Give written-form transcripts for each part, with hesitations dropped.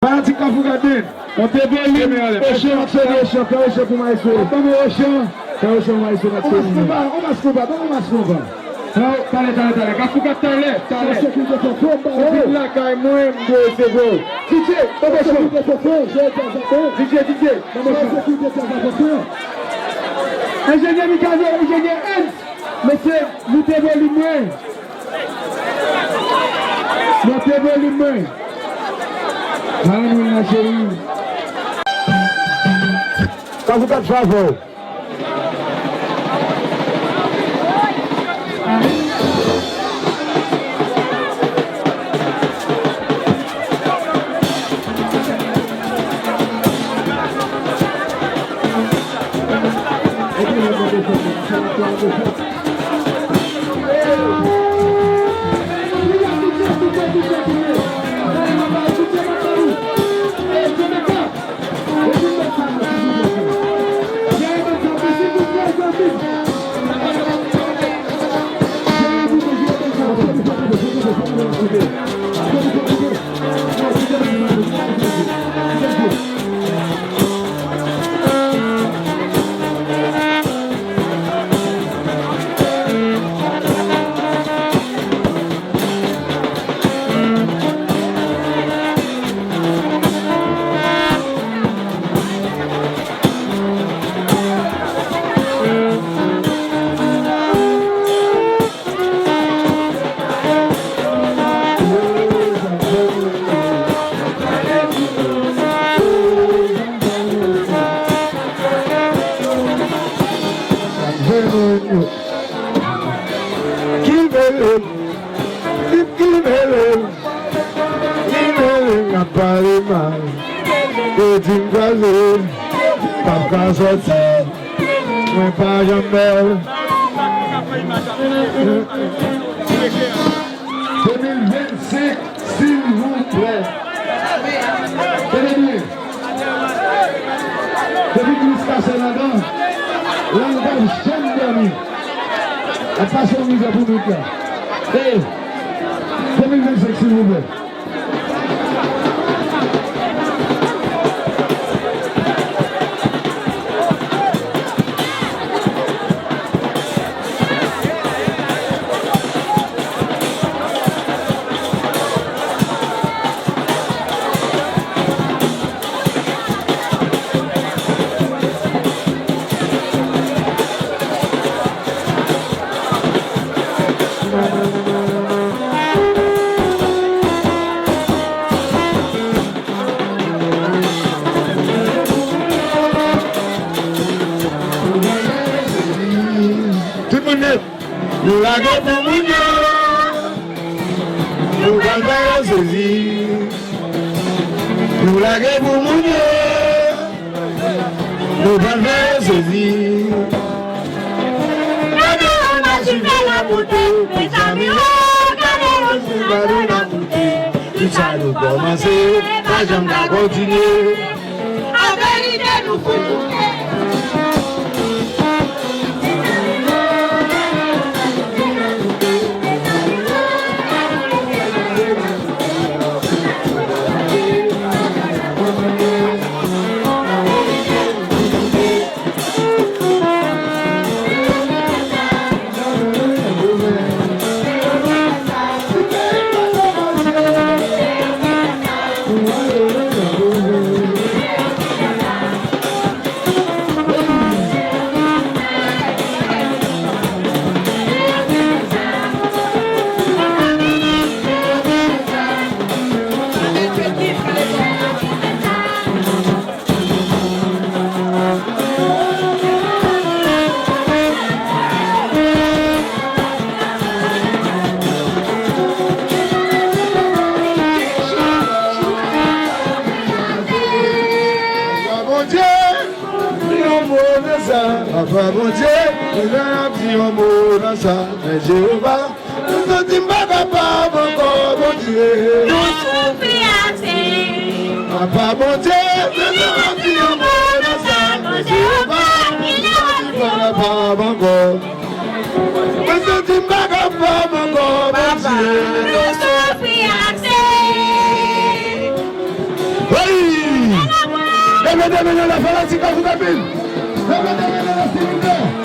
Parti quand vous regardez, on te volume, Ocean pour maïso. Ocean maïso, on va non, t'allez, quand vous regardez, t'allez. Là, quand même, c'est beau. DJ. Ingénieur Mikazo, ingénieur Hans, monsieur, montez volume. Allons, ma chérie. Quand vous faites favor. Attention, mise à bout de cas. 2025, s'il vous plaît. Nous la gardons mounion, nous gardons Zézi. Nous la gardons mounion, nous gardons Zézi. On a suivi la beauté, les amis, regardez le la beauté. Tout ça nous commencer, la jambe a continué. La vérité nous faut. Papa bon Dieu, nous avons dit un mot dans ça, mais Jéhovah, nous ne disons pas encore bon Dieu. Nous sommes fiancés. Papa bon Dieu, nous avons dit un mot dans ça, mais Jéhovah, nous ne disons pas encore. Nous ne disons pas encore bon Dieu. Nous sommes fiancés. Oui! Deme la falaise quand vous avez. Deme la cylindre.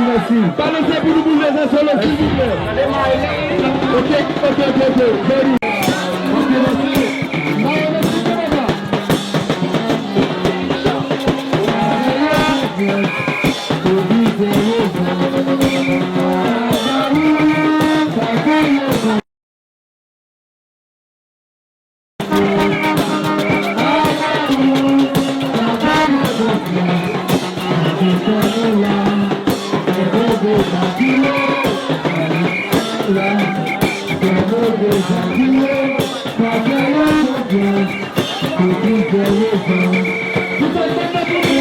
Merci. Pas laisser pour nous bouger un solo, s'il vous plaît. Ok. Very. Thank you.